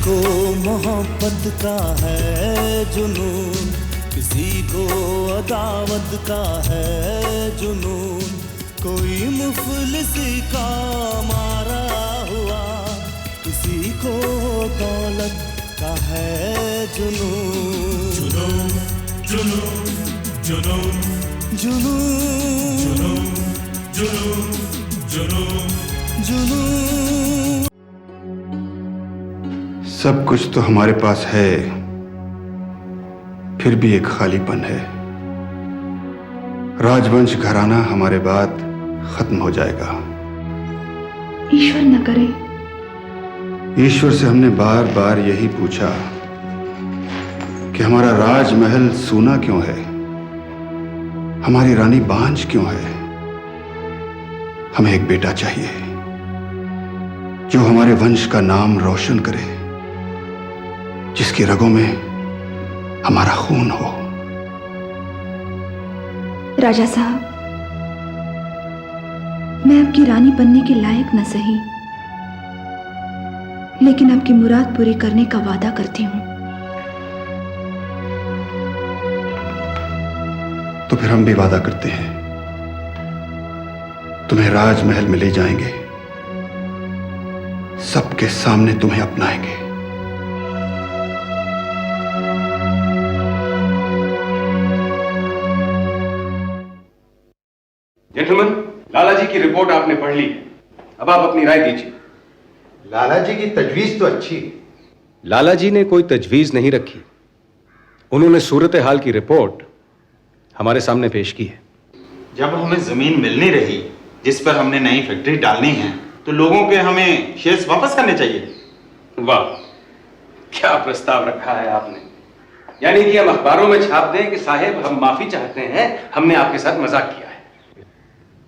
को मोहब्बत का है जुनून, किसी को अदावत का है जुनून, कोई मुफलिसी का मारा हुआ, किसी को दौलत का है जुनून। जुनून जुनून जुनून जुनून जुनून जुनून जुनून। सब कुछ तो हमारे पास है, फिर भी एक खालीपन है। राजवंश घराना हमारे बाद खत्म हो जाएगा। ईश्वर न करे। ईश्वर से हमने बार बार यही पूछा कि हमारा राजमहल सूना क्यों है, हमारी रानी बांझ क्यों है। हमें एक बेटा चाहिए जो हमारे वंश का नाम रोशन करे, जिसकी रगों में हमारा खून हो। राजा साहब, मैं आपकी रानी बनने के लायक न सही, लेकिन आपकी मुराद पूरी करने का वादा करती हूं। तो फिर हम भी वादा करते हैं, तुम्हें राजमहल में ले जाएंगे, सबके सामने तुम्हें अपनाएंगे। जेंटलमैन, लाला जी की रिपोर्ट आपने पढ़ ली है, अब आप अपनी राय दीजिए। लाला जी की तजवीज तो अच्छी है। लाला जी ने कोई तजवीज नहीं रखी, उन्होंने सूरत हाल की रिपोर्ट हमारे सामने पेश की है। जब हमें जमीन मिल नहीं रही जिस पर हमने नई फैक्ट्री डालनी है, तो लोगों के हमें शेयर्स वापस करने चाहिए। वाह, क्या प्रस्ताव रखा है आपने। यानी कि हम अखबारों में छाप दें कि साहेब हम माफी चाहते हैं, हमने आपके साथ मजाक किया है।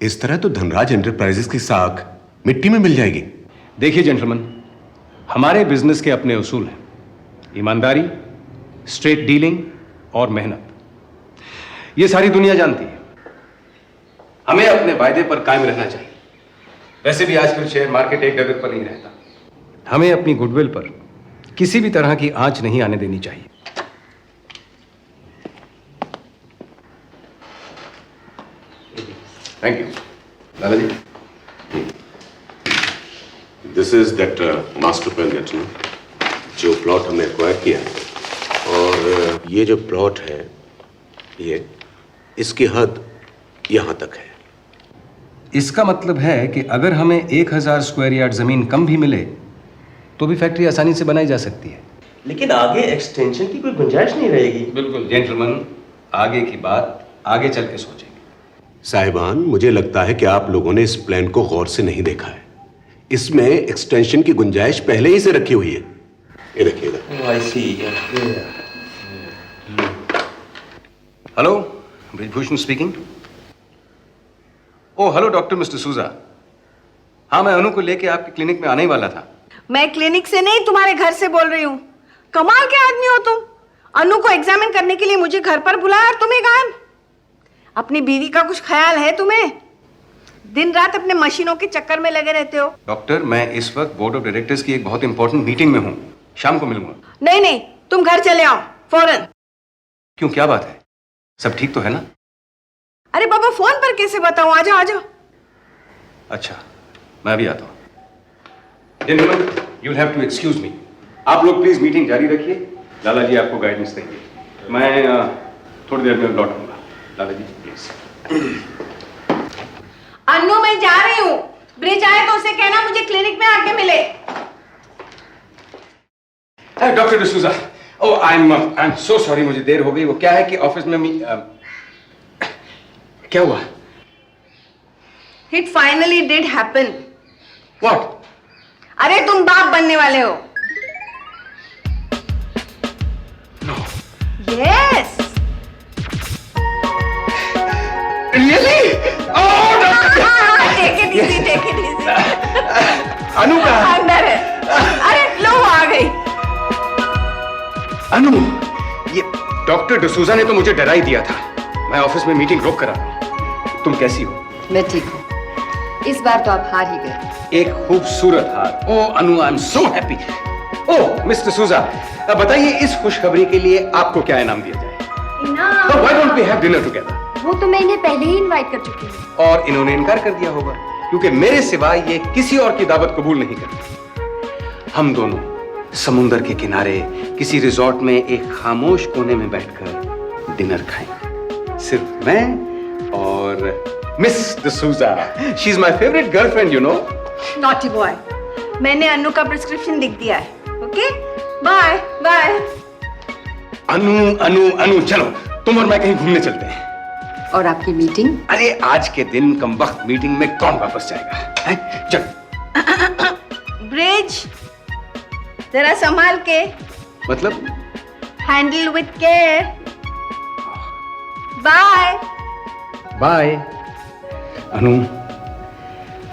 इस तरह तो धनराज एंटरप्राइजेस की साख मिट्टी में मिल जाएगी। देखिए जेंटलमैन, हमारे बिजनेस के अपने उसूल हैं, ईमानदारी, स्ट्रेट डीलिंग और मेहनत। ये सारी दुनिया जानती है। हमें अपने वायदे पर कायम रहना चाहिए। वैसे भी आजकल शेयर मार्केट एक डगर पर नहीं रहता। हमें अपनी गुडविल पर किसी भी तरह की आंच नहीं आने देनी चाहिए। Thank you. Lala ji, this is that master plan gentleman, जो प्लॉट हमने एक्वायर किया है। और ये जो प्लॉट है, ये इसकी हद यहां तक है। इसका मतलब है कि अगर हमें 1000 स्क्वायर यार्ड जमीन कम भी मिले तो भी फैक्ट्री आसानी से बनाई जा सकती है। लेकिन आगे एक्सटेंशन की कोई गुंजाइश नहीं रहेगी। बिल्कुल जेंटलमैन, आगे की बात आगे चल के सोचेंगे। साहिबान, मुझे लगता है कि आप लोगों ने इस प्लान को गौर से नहीं देखा है। इसमें एक्सटेंशन की गुंजाइश पहले ही से रखी हुई है। ये देखिएगा। I see. Hello, Brijbhushan speaking. Oh hello doctor mister Souza. हाँ, मैं अनु को लेके आपके क्लिनिक में आने ही वाला था। मैं क्लिनिक से नहीं, तुम्हारे घर से बोल रही हूँ। कमाल के आदमी हो तुम। अनु को एग्जामिन करने के लिए मुझे घर पर बुलाया और तुम्हें गायब। अपनी बीवी का कुछ ख्याल है तुम्हें? दिन रात अपने मशीनों के चक्कर में लगे रहते हो। डॉक्टर, मैं इस वक्त बोर्ड ऑफ डायरेक्टर्स की एक बहुत इंपॉर्टेंट मीटिंग में हूँ, शाम को मिलूंगा। नहीं नहीं, तुम घर चले आओ फौरन। क्यों, क्या बात है? सब ठीक तो है ना? अरे बाबा, फोन पर कैसे बताऊं? आ जाओ आ जाओ। अच्छा, मैं भी आता हूँ। Gentleman, you will have to excuse me. आप लोग प्लीज मीटिंग जारी रखिए, लाला जी आपको गाइडेंस देंगे। मैं थोड़ी देर में लौट आऊंगा। लाला जी प्लीज। अन्नू, मैं जा रही हूँ। ब्रिज आए तो उसे कहना मुझे क्लिनिक में आके मिले। Doctor D'Souza, oh I am so sorry, मुझे देर हो गई। वो क्या है कि ऑफिस में क्या हुआ? It finally did happen. What? अरे तुम बाप बनने वाले हो। No. Yes. Really? Oh, doctor. Take it easy, take it easy. अनु कहाँ? अंदर है। अरे लो, आ गई। अनु, ये डॉक्टर डिसूजा ने तो मुझे डरा ही दिया था। मैं ऑफिस में मीटिंग रोक कर आ रहा हूं। तुम कैसी हो? मैं ठीक हूँ। इस बार तो आप हार ही गए। एक खूबसूरत हार। Oh Anu, I am so happy. Oh mister Souza, बताइए इस खुशखबरी के लिए आपको क्या इनाम दिया जाए? Why don't we have dinner together? वो तो मैं इन्हें पहले ही इनवाइट कर चुकी हूँ। और इन्होंने इनकार कर दिया होगा, क्योंकि मेरे सिवाय ये किसी और की दावत कबूल नहीं करते। हम दोनों समुंदर के किनारे किसी रिजॉर्ट में एक खामोश कोने में बैठकर डिनर खाएंगे, सिर्फ मैं और miss D'Souza. She is my favourite girlfriend, you know. Naughty boy, मैंने अनु का प्रिस्क्रिप्शन लिख दिया है। Okay, bye bye. Anu Anu Anu, चलो तुम और मैं कहीं घूमने चलते हैं। और आपकी मीटिंग? अरे आज के दिन कम वक्त मीटिंग में कौन वापस जाएगा, है? चल। ब्रिज, जरा संभाल के, मतलब? Handle with care. Bye bye. Anu,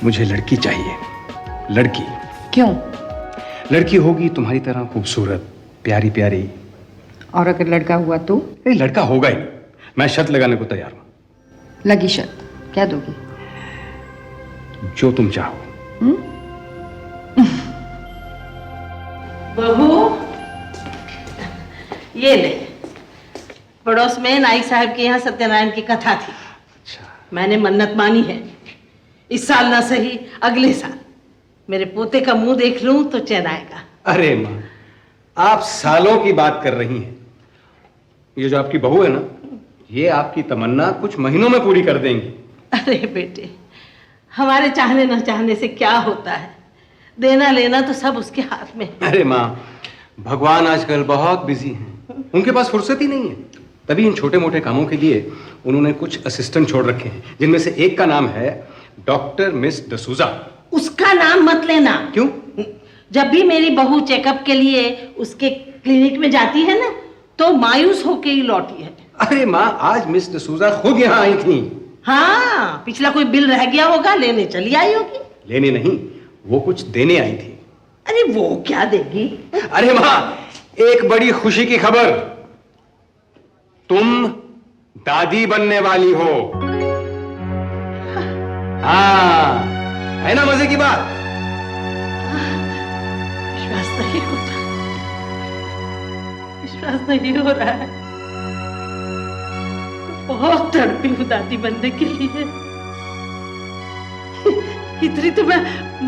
मुझे लड़की चाहिए, लड़की। क्यों? लड़की होगी तुम्हारी तरह खूबसूरत, प्यारी प्यारी। और अगर लड़का हुआ तो? नहीं, लड़का होगा ही नहीं। मैं शर्त लगाने को तैयार हूं। लगी शर्त, क्या दोगी? जो तुम चाहो। बहू, ये ले, पड़ोस में नाई साहब के यहाँ सत्यनारायण की कथा थी। अच्छा। मैंने मन्नत मानी है, इस साल ना सही अगले साल मेरे पोते का मुंह देख लूं तो चैन आएगा। अरे माँ, आप सालों की बात कर रही हैं। ये जो आपकी बहू है ना, ये आपकी तमन्ना कुछ महीनों में पूरी कर देंगी। अरे बेटे, हमारे चाहने न चाहने से क्या होता है, देना लेना तो सब उसके हाथ में। अरे माँ, भगवान आजकल बहुत बिजी हैं, उनके पास फुर्सत ही नहीं है। तभी इन छोटे मोटे कामों के लिए उन्होंने कुछ असिस्टेंट छोड़ रखे हैं, जिनमें से एक का नाम है डॉक्टर मिस डिसूजा। उसका नाम मत लेना। क्यों? जब भी मेरी बहू चेकअप के लिए उसके क्लिनिक में जाती है ना, तो मायूस होके ही लौटी है। अरे माँ, आज मिस डिसूजा खुद यहाँ आई थी। हाँ, पिछला कोई बिल रह गया होगा, लेने चली आई होगी। लेने नहीं, वो कुछ देने आई थी। अरे वो क्या देगी? अरे माँ, एक बड़ी खुशी की खबर, तुम दादी बनने वाली हो। हाँ, है ना मजे की बात? विश्वास नहीं होता, विश्वास नहीं हो रहा है। बहुत तड़पी हूँ दादी बनने के लिए। इतनी तो मैं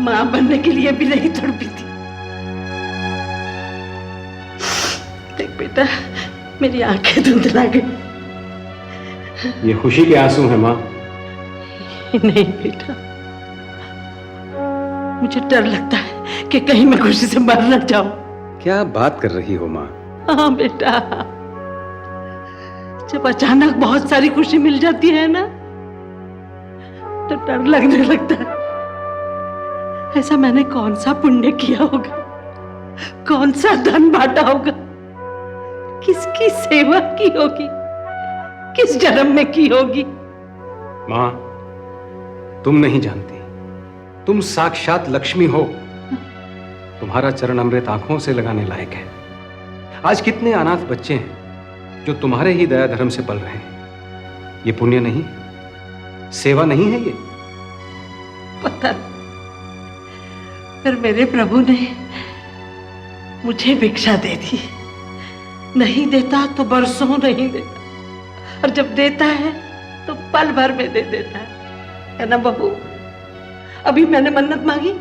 मां बनने के लिए भी नहीं तड़पी थी। देख बेटा, मेरी आंखें धुंधला गई। ये खुशी के आंसू हैं माँ। नहीं बेटा, मुझे डर लगता है कि कहीं मैं खुशी से मर न जाऊं। क्या बात कर रही हो माँ? हाँ बेटा, जब अचानक बहुत सारी खुशी मिल जाती है ना, तो डर लगने लगता है। ऐसा मैंने कौन सा पुण्य किया होगा, कौन सा धन बांटा होगा, किसकी सेवा की होगी, किस जन्म में की होगी। माँ, तुम नहीं जानती, तुम साक्षात लक्ष्मी हो। तुम्हारा चरण अमृत आंखों से लगाने लायक है। आज कितने अनाथ बच्चे हैं जो तुम्हारे ही दया धर्म से पल रहे हैं। ये पुण्य नहीं, सेवा नहीं है ये? पता नहीं, पर मेरे प्रभु ने मुझे भिक्षा दे दी। नहीं देता तो बरसों नहीं देता, और जब देता है तो पल भर में दे देता है ना बहू? अभी मैंने मन्नत मांगी,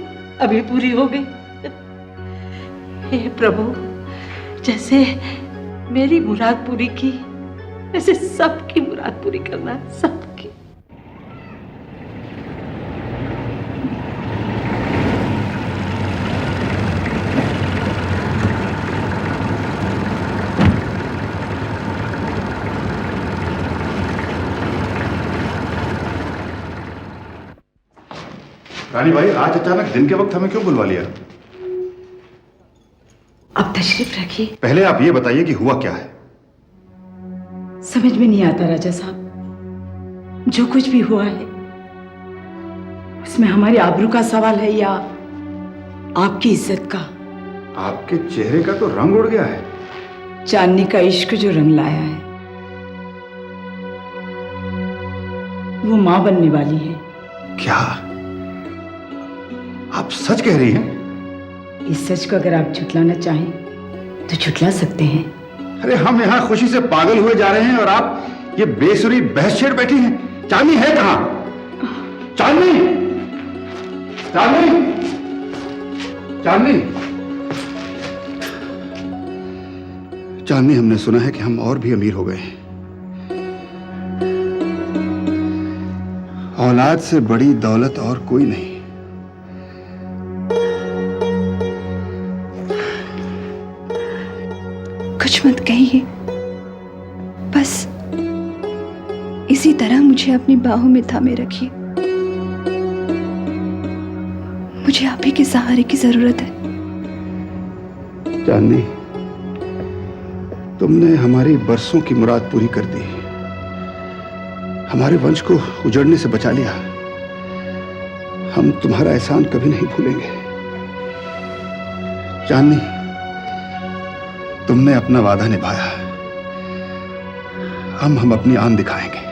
अभी पूरी हो गई। हे प्रभु, जैसे मेरी मुराद पूरी की, वैसे सबकी मुराद पूरी करना है, सबकी। रानी भाई, आज अचानक दिन के वक्त हमें क्यों बुलवा लिया? अब तशरीफ रखिए। पहले आप ये बताइए कि हुआ क्या है? समझ में नहीं आता राजा साहब, जो कुछ भी हुआ है उसमें हमारी आबरू का सवाल है या आपकी इज्जत का? आपके चेहरे का तो रंग उड़ गया है। चांदनी का इश्क जो रंग लाया है, वो मां बनने वाली है। क्या आप सच कह रही हैं? इस सच को अगर आप झुटलाना चाहें तो झुटला सकते हैं। अरे हम यहाँ खुशी से पागल हुए जा रहे हैं और आप ये बेसुरी बहस छेड़ बैठी हैं। चांदनी है कहाँ? चांदनी, चांदनी, चांदनी, चांदनी, हमने सुना है कि हम और भी अमीर हो गए हैं। औलाद से बड़ी दौलत और कोई नहीं। कुछ मत कहिए, बस इसी तरह मुझे अपनी बाहों में थामे रखिए। मुझे आप ही के सहारे की जरूरत है। चांदनी, तुमने हमारी बरसों की मुराद पूरी कर दी, हमारे वंश को उजड़ने से बचा लिया। हम तुम्हारा एहसान कभी नहीं भूलेंगे। चांदनी, तुमने अपना वादा निभाया, हम अपनी आन दिखाएंगे।